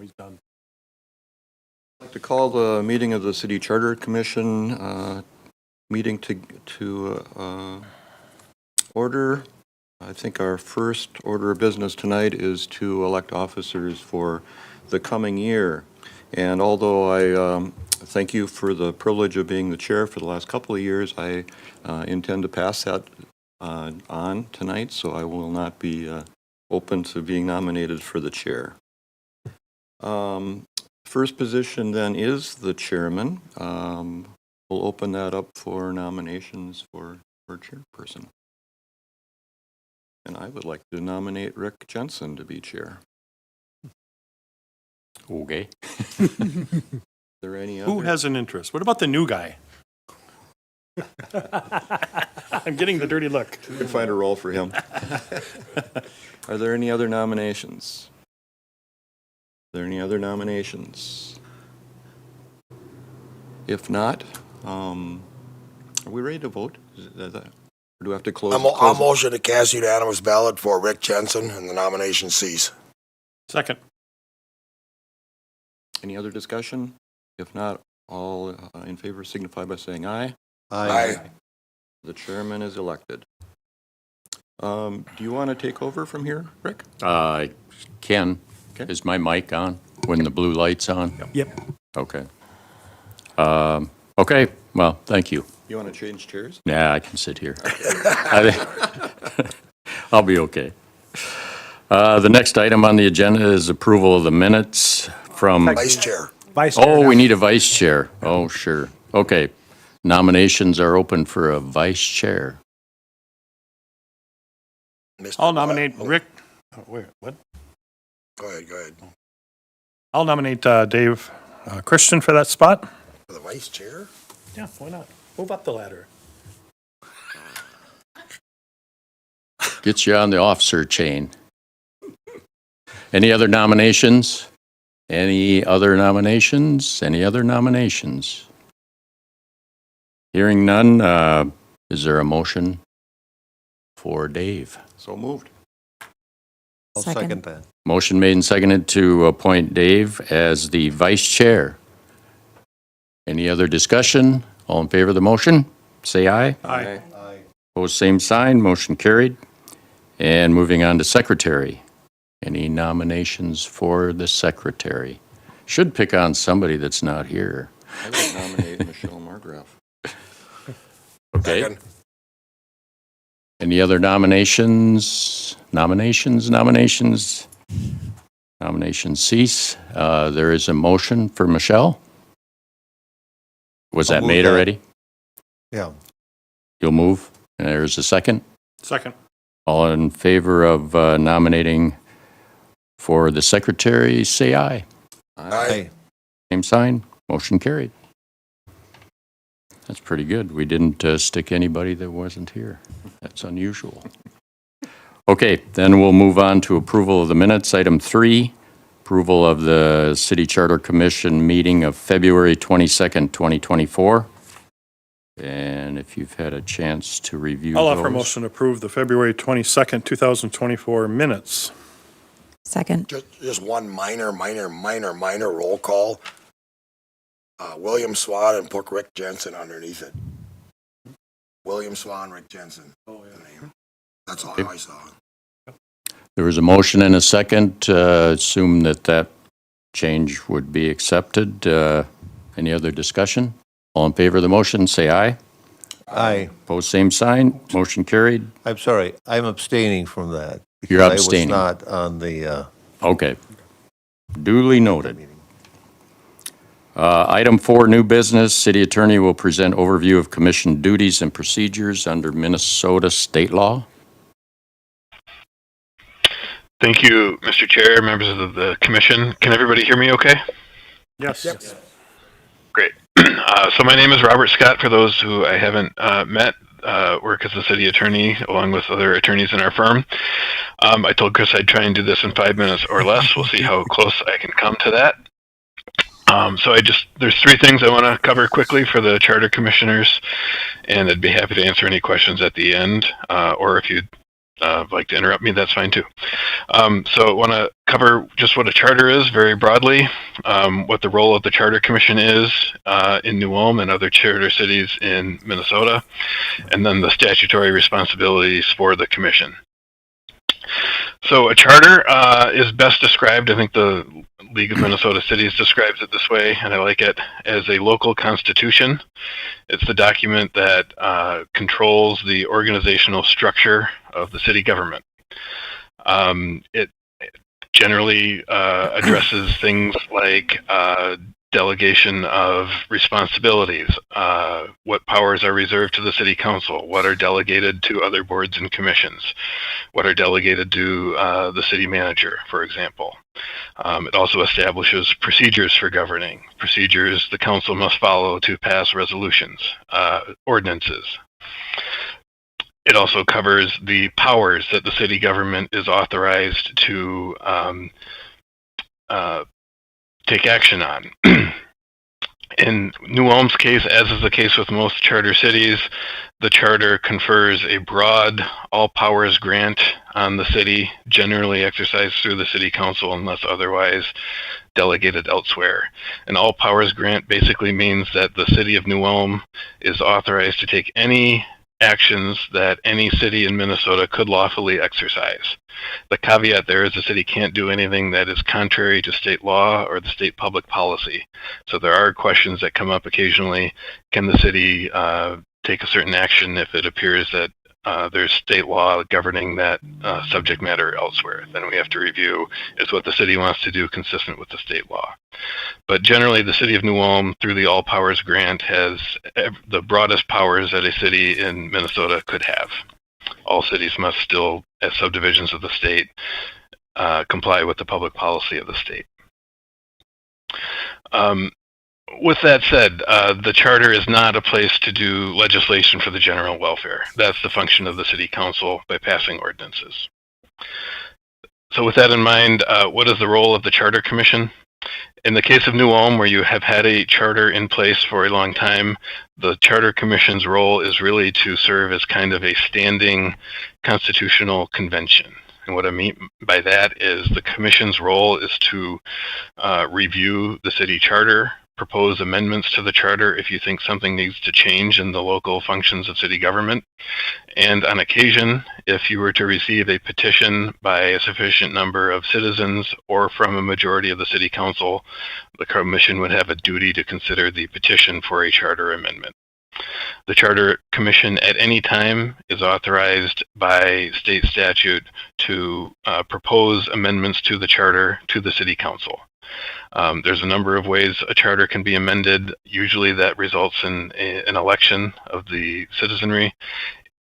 he's done. I'd like to call the meeting of the City Charter Commission meeting to order. I think our first order of business tonight is to elect officers for the coming year. And although I thank you for the privilege of being the chair for the last couple of years, I intend to pass that on tonight, so I will not be open to being nominated for the chair. First position then is the chairman. We'll open that up for nominations for chairperson. And I would like to nominate Rick Jensen to be chair. Okay. Are there any other? Who has an interest? What about the new guy? I'm getting the dirty look. We can find a role for him. Are there any other nominations? Are there any other nominations? If not, are we ready to vote? Or do we have to close? I'll motion to cast unanimous ballot for Rick Jensen, and the nomination cease. Second. Any other discussion? If not, all in favor signify by saying aye. Aye. The chairman is elected. Do you want to take over from here, Rick? Ken, Okay. is my mic on when the blue light's on? Yep. Okay. Okay, well, thank you. You want to change chairs? Yeah, I can sit here. I'll be okay. The next item on the agenda is approval of the minutes from, Vice Chair. Vice Chair. oh, we need a vice chair. Oh, sure. Okay. Nominations are open for a vice chair. Mr. I'll nominate Oh, Rick. Oh, wait, what? Go ahead. I'll nominate Dave Christian for that spot. For the Vice Chair? Yeah, why not? Move up the ladder. Gets you on the officer chain. Any other nominations? Any other nominations? Any other nominations? Hearing none, is there a motion for Dave? So moved. I'll second that. Motion made and seconded to appoint Dave as the vice chair. Any other discussion? All in favor of the motion, say aye. Aye. Opposed, same sign, motion carried. And moving on to secretary. Any nominations for the secretary? Should pick on somebody that's not here. I would nominate Michelle Margraf. Okay. Second. Any other nominations? Nominations cease. There is a motion for Michelle. Was I'll that move made that. already? Yeah. You'll move. And there's a second. Second. All in favor of nominating for the secretary, say aye. Aye. Same sign. Motion carried. That's pretty good. We didn't stick anybody that wasn't here. That's unusual. Okay, then we'll move on to approval of the minutes. Item 3, approval of the City Charter Commission meeting of February 22nd, 2024. And if you've had a chance to review I'll those. offer a motion to approve the February 22nd, 2024 minutes. Second. Just one minor roll call. William Swan and put Rick Jensen underneath it. William Swan, Rick Jensen. Oh, yeah. That's all I saw. There was a motion and a second. Assume that change would be accepted. Any other discussion? All in favor of the motion, say aye. Aye. Opposed, same sign. Motion carried. I'm sorry, I'm abstaining from that. You're because abstaining. I was not on the Okay. Duly noted. meeting. Item 4, new business. City Attorney will present overview of commission duties and procedures under Minnesota state law. Thank you, Mr. Chair, members of the commission. Can everybody hear me okay? Yes. Yep. Great. So my name is Robert Scott, for those who I haven't met. Work as a city attorney along with other attorneys in our firm. I told Chris I'd try and do this in 5 minutes or less. We'll see how close I can come to that. So there's 3 things I want to cover quickly for the charter commissioners, and I'd be happy to answer any questions at the end, or if you'd like to interrupt me, that's fine too. So I want to cover just what a charter is very broadly, what the role of the Charter Commission is in New Ulm and other charter cities in Minnesota, and then the statutory responsibilities for the commission. So a charter is best described, I think the League of Minnesota Cities describes it this way, and I like it, as a local constitution. It's the document that controls the organizational structure of the city government. It generally addresses things like delegation of responsibilities, what powers are reserved to the city council, what are delegated to other boards and commissions, what are delegated to the city manager, for example. It also establishes procedures for governing, procedures the council must follow to pass resolutions, ordinances. It also covers the powers that the city government is authorized to take action on. In New Ulm's case, as is the case with most charter cities, the charter confers a broad all powers grant on the city, generally exercised through the city council unless otherwise delegated elsewhere. An all powers grant basically means that the city of New Ulm is authorized to take any actions that any city in Minnesota could lawfully exercise. The caveat there is the city can't do anything that is contrary to state law or the state public policy. So there are questions that come up occasionally. Can the city take a certain action if it appears that there's state law governing that subject matter elsewhere? Then we have to review, is what the city wants to do consistent with the state law? But generally, the city of New Ulm, through the All Powers Grant, has the broadest powers that a city in Minnesota could have. All cities must still, as subdivisions of the state, comply with the public policy of the state. With that said, the charter is not a place to do legislation for the general welfare. That's the function of the city council by passing ordinances. So with that in mind, what is the role of the Charter Commission? In the case of New Ulm, where you have had a charter in place for a long time, the Charter Commission's role is really to serve as kind of a standing constitutional convention. And what I mean by that is the Commission's role is to review the city charter, propose amendments to the charter if you think something needs to change in the local functions of city government. And on occasion, if you were to receive a petition by a sufficient number of citizens or from a majority of the city council, the commission would have a duty to consider the petition for a charter amendment. The Charter Commission at any time is authorized by state statute to propose amendments to the charter to the city council. There's a number of ways a charter can be amended. Usually that results in an election of the citizenry.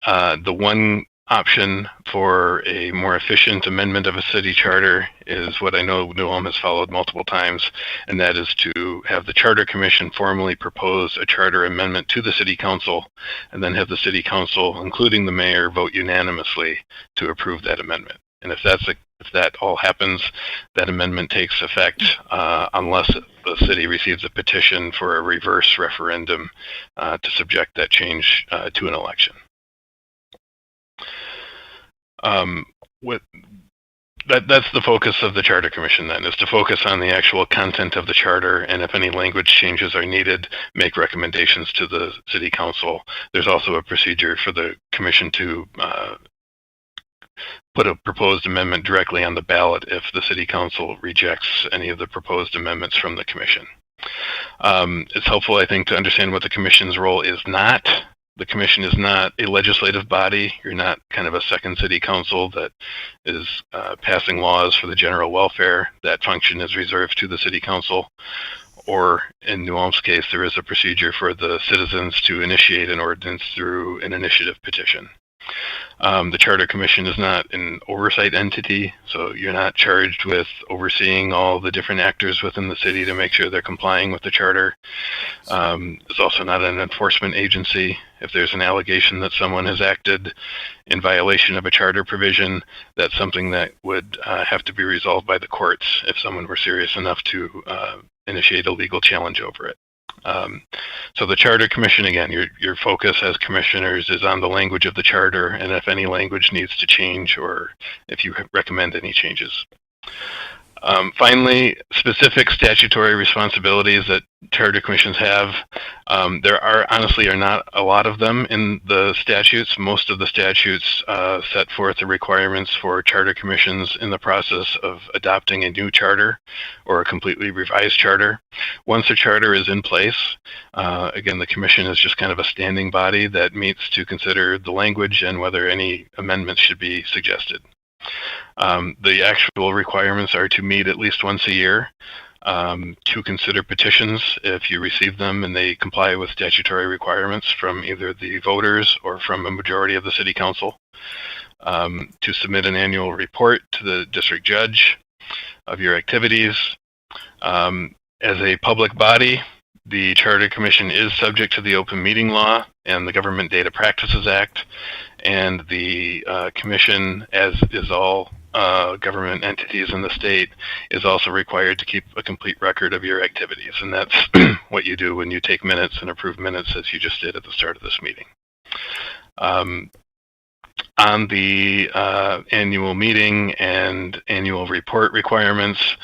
The one option for a more efficient amendment of a city charter is what I know New Ulm has followed multiple times, and that is to have the Charter Commission formally propose a charter amendment to the city council, and then have the city council, including the mayor, vote unanimously to approve that amendment. And if that all happens, that amendment takes effect unless the city receives a petition for a reverse referendum to subject that change to an election. That's the focus of the Charter Commission then, is to focus on the actual content of the charter, and if any language changes are needed, make recommendations to the city council. There's also a procedure for the commission to put a proposed amendment directly on the ballot if the city council rejects any of the proposed amendments from the commission. It's helpful, I think, to understand what the commission's role is not. The commission is not a legislative body. You're not kind of a second city council that is passing laws for the general welfare. That function is reserved to the city council. Or in New Ulm's case, there is a procedure for the citizens to initiate an ordinance through an initiative petition. The Charter Commission is not an oversight entity, so you're not charged with overseeing all the different actors within the city to make sure they're complying with the charter. It's also not an enforcement agency. If there's an allegation that someone has acted in violation of a charter provision, that's something that would have to be resolved by the courts if someone were serious enough to initiate a legal challenge over it. So the Charter Commission, again, your focus as commissioners is on the language of the charter, and if any language needs to change or if you recommend any changes. Finally, specific statutory responsibilities that charter commissions have. There honestly are not a lot of them in the statutes. Most of the statutes set forth the requirements for charter commissions in the process of adopting a new charter or a completely revised charter. Once a charter is in place, again, the commission is just kind of a standing body that meets to consider the language and whether any amendments should be suggested. The actual requirements are to meet at least once a year, to consider petitions if you receive them and they comply with statutory requirements from either the voters or from a majority of the city council, to submit an annual report to the district judge of your activities. As a public body, the Charter Commission is subject to the Open Meeting Law and the Government Data Practices Act, and the Commission, as is all government entities in the state, is also required to keep a complete record of your activities, and that's what you do when you take minutes and approve minutes, as you just did at the start of this meeting. On the annual meeting and annual report requirements,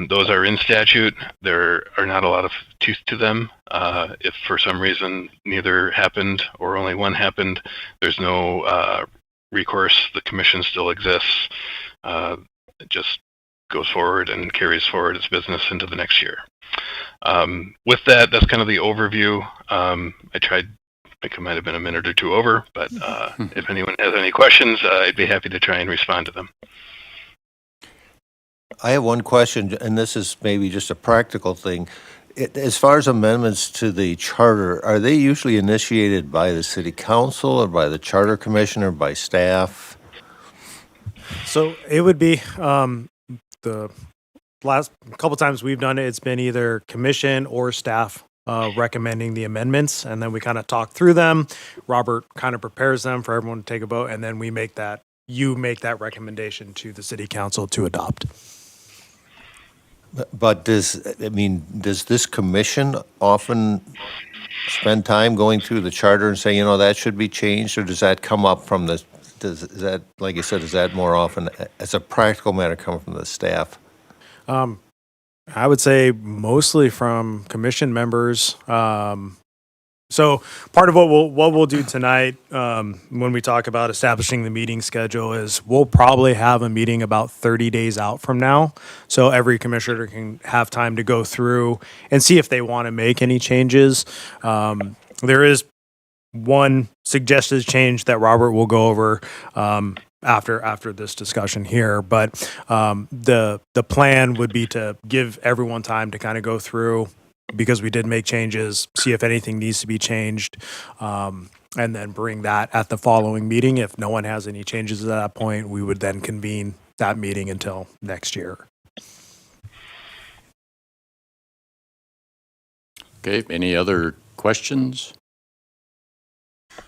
those are in statute. There are not a lot of teeth to them. If for some reason neither happened or only one happened, there's no recourse. The commission still exists. It just goes forward and carries forward its business into the next year. With that, that's kind of the overview. I think it might have been a minute or two over, but if anyone has any questions, I'd be happy to try and respond to them. I have one question, and this is maybe just a practical thing. As far as amendments to the charter, are they usually initiated by the city council or by the charter commission or by staff? So it would be the last couple times we've done it, it's been either commission or staff recommending the amendments, and then we kind of talk through them. Robert kind of prepares them for everyone to take a vote, and then we make that, you make that recommendation to the city council to adopt. But does this commission often spend time going through the charter and say, that should be changed, or does that come up from is that, like you said, is that more often, as a practical matter, come from the staff? I would say mostly from commission members. So part of what we'll do tonight, when we talk about establishing the meeting schedule, is we'll probably have a meeting about 30 days out from now. So every commissioner can have time to go through and see if they want to make any changes. There is one suggested change that Robert will go over after this discussion here, but the plan would be to give everyone time to kind of go through, because we did make changes, see if anything needs to be changed, and then bring that at the following meeting. If no one has any changes at that point, we would then convene that meeting until next year. Okay, any other questions?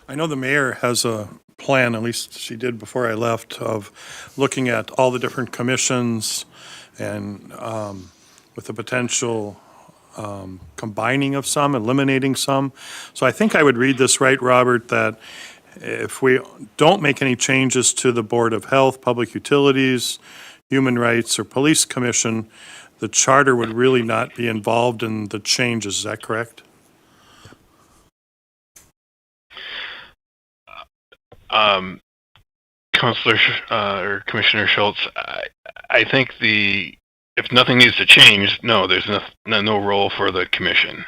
I know the mayor has a plan, at least she did before I left, of looking at all the different commissions and with the potential combining of some, eliminating some. So I think I would read this right, Robert, that if we don't make any changes to the Board of Health, Public Utilities, Human Rights, or Police Commission, the charter would really not be involved in the changes. Is that correct? Councilor or Commissioner Schultz, I think if nothing needs to change, no, there's no role for the commission.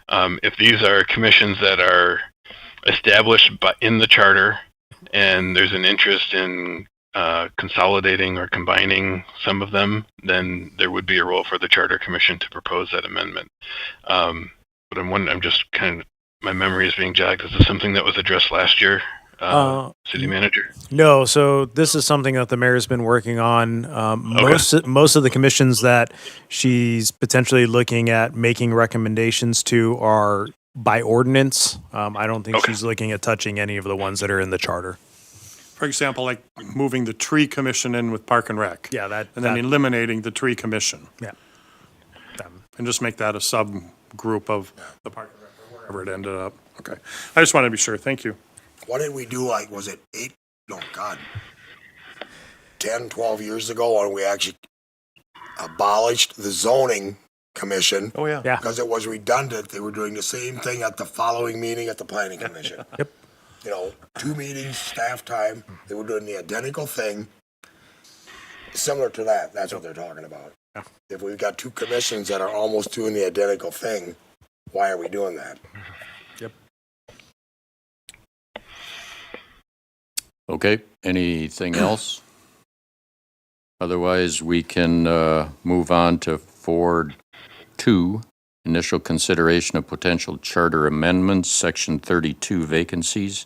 If these are commissions that are established in the charter and there's an interest in consolidating or combining some of them, then there would be a role for the Charter Commission to propose that amendment. But I'm just kind of, my memory is being jogged. Is this something that was addressed last year, City Manager? No, so this is something that the mayor's been working on. Most of the commissions that she's potentially looking at making recommendations to are by ordinance. I don't think she's looking at touching any of the ones that are in the charter. For example, like moving the tree commission in with Park and Rec. Yeah, And then eliminating the tree commission. Yeah. And just make that a group of the park, or wherever it ended up. Okay. I just wanted to be sure. Thank you. What did we do, like, was it 10, 12 years ago when we actually abolished the zoning commission? Oh, yeah. Yeah. Because it was redundant. They were doing the same thing at the following meeting at the planning commission. Yep. You know, 2 meetings, staff time, they were doing the identical thing. Similar to that, that's what they're talking about. Yeah. If we've got 2 commissions that are almost doing the identical thing, why are we doing that? Yep. Okay, anything else? Otherwise, we can move on to 4.2, initial consideration of potential charter amendments, section 32 vacancies.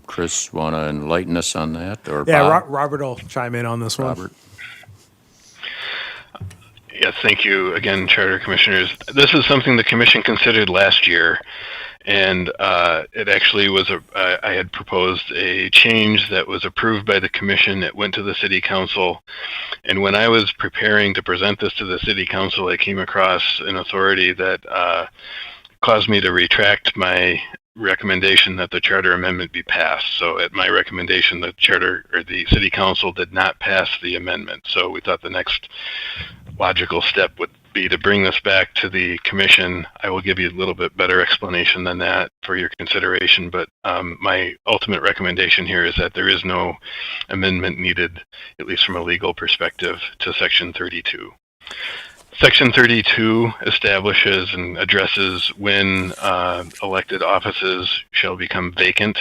Chris, want to enlighten us on that, or Yeah, Bob? Robert will chime in on this one. Robert? Yes, thank you again, Charter Commissioners. This is something the Commission considered last year, and it actually was I had proposed a change that was approved by the Commission. It went to the City Council, and when I was preparing to present this to the City Council, I came across an authority that caused me to retract my recommendation that the charter amendment be passed. So at my recommendation, the charter or the City Council did not pass the amendment. So we thought the next logical step would be to bring this back to the Commission. I will give you a little bit better explanation than that for your consideration, but my ultimate recommendation here is that there is no amendment needed, at least from a legal perspective, to Section 32. Section 32 establishes and addresses when elected offices shall become vacant,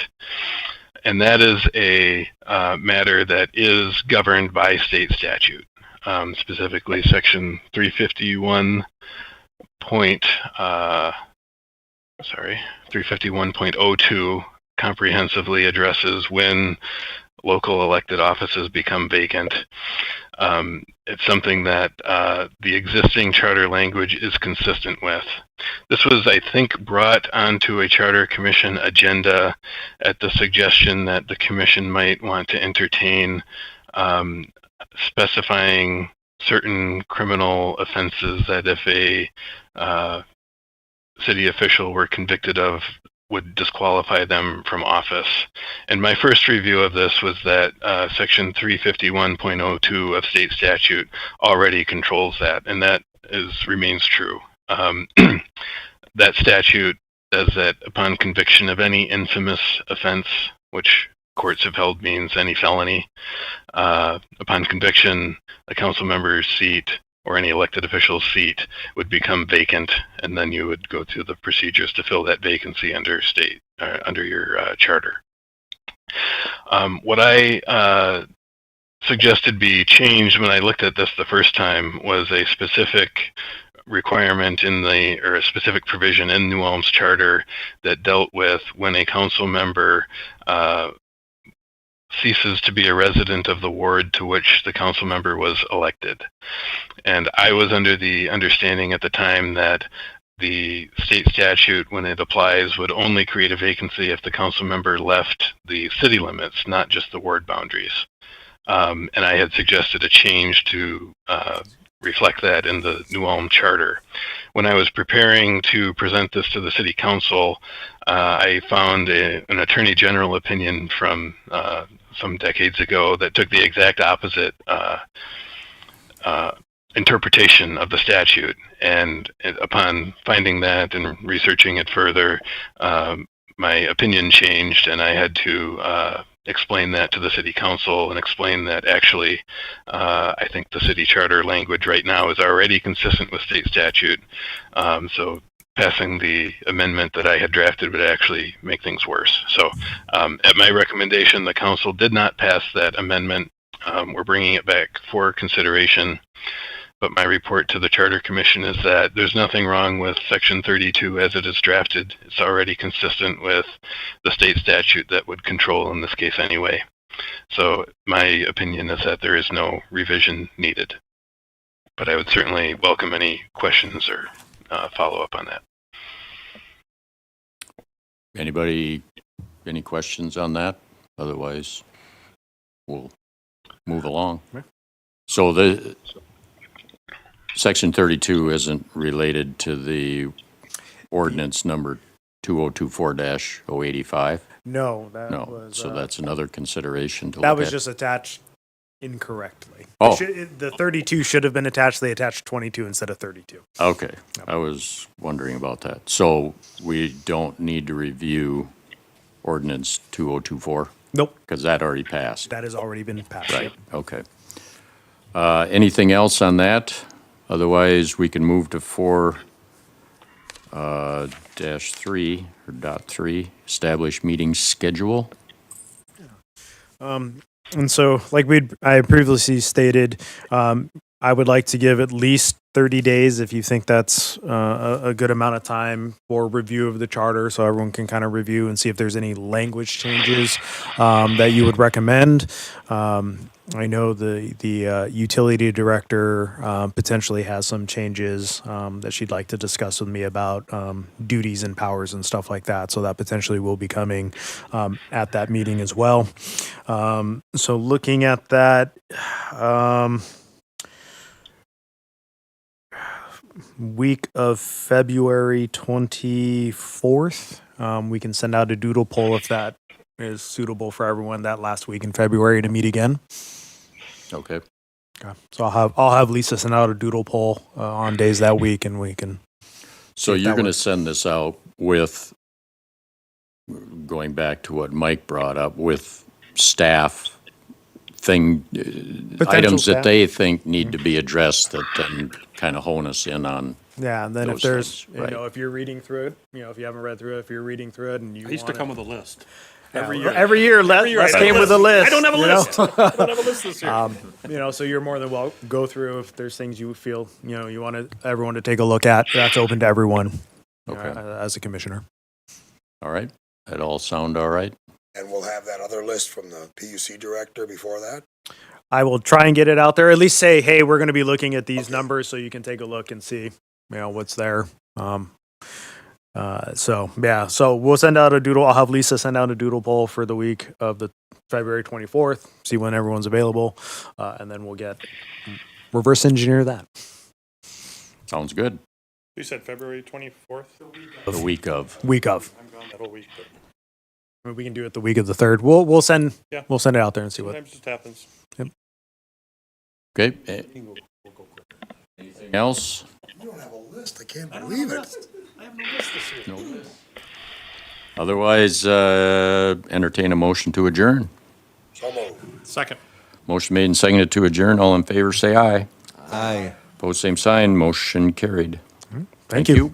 and that is a matter that is governed by state statute, specifically Section 351.02 comprehensively addresses when local elected offices become vacant. It's something that the existing charter language is consistent with. This was, I think, brought onto a Charter Commission agenda at the suggestion that the Commission might want to entertain specifying certain criminal offenses that if a city official were convicted of would disqualify them from office. And my first review of this was that Section 351.02 of state statute already controls that, and that remains true. That statute says that upon conviction of any infamous offense, which courts have held means any felony, upon conviction, a council member's seat or any elected official's seat would become vacant, and then you would go through the procedures to fill that vacancy under your charter. What I suggested be changed when I looked at this the first time was a specific requirement or a specific provision in New Ulm's charter that dealt with when a council member ceases to be a resident of the ward to which the council member was elected. And I was under the understanding at the time that the state statute, when it applies, would only create a vacancy if the council member left the city limits, not just the ward boundaries. And I had suggested a change to reflect that in the New Ulm Charter. When I was preparing to present this to the City Council, I found an Attorney General opinion from some decades ago that took the exact opposite interpretation of the statute. And upon finding that and researching it further, my opinion changed, and I had to explain that to the City Council and explain that actually I think the city charter language right now is already consistent with state statute. So passing the amendment that I had drafted would actually make things worse. So at my recommendation, the council did not pass that amendment. We're bringing it back for consideration. But my report to the Charter Commission is that there's nothing wrong with Section 32 as it is drafted. It's already consistent with the state statute that would control in this case anyway. So my opinion is that there is no revision needed. But I would certainly welcome any questions or follow-up on that. Anybody, any questions on that? Otherwise, we'll move along. Yeah. So Section 32 isn't related to the ordinance number 2024-085? No, that No, was so that's another consideration to look that at. was just attached incorrectly. Oh. The 32 should have been attached. They attached 22 instead of 32. Okay, I was wondering about that. So we don't need to review ordinance 2024? Nope, Because that already passed. that has already been passed. Right, okay. Anything else on that? Otherwise, we can move to 4 dash 3 or dot 3, establish meeting schedule. And so, like I previously stated, I would like to give at least 30 days if you think that's a good amount of time for review of the charter, so everyone can kind of review and see if there's any language changes that you would recommend. I know the utility director potentially has some changes that she'd like to discuss with me about duties and powers and stuff like that. So that potentially will be coming at that meeting as well. So looking at that, week of February 24th, we can send out a doodle poll if that is suitable for everyone that last week in February to meet again. Okay, Okay. So I'll have Lisa send out a doodle poll on days that week, and we can. so if you're that going to works. send this out with, going back to what Mike brought up, with staff items that staff. they think need to be addressed that then kind of hone us in on. Yeah, and then if those there's, things, right. if you're reading through it, if you haven't read through it, if you're reading through it, and you I used to wanna- come with a list. Yeah, Every year. every year, Les year I came with a list. I don't have a you know? list. I don't have a list this year. So you're more than well go through if there's things you feel you want everyone to take a look at. That's open to everyone. Okay. As a commissioner. All right, that all sound all right? And we'll have that other list from the PUC director before that. I will try and get it out there. At least say, hey, we're going to be looking at these numbers, so you can take a look and see, what's there. So we'll send out a doodle. I'll have Lisa send out a doodle poll for the week of the February 24th. See when everyone's available, and then we'll reverse engineer that. Sounds good. You said February 24th? The week of. Week of. I'm gone that whole week, but I mean, we can do it the week of the 3rd. We'll send Yeah. we'll send it out there and see what. sometimes it just happens. Okay. Anything else? You don't have a list. I can't believe it. No. Otherwise, entertain a motion to adjourn. So moved. Second. Motion made and seconded to adjourn. All in favor, say aye. Aye. Opposed, same sign. Motion carried. Thank you.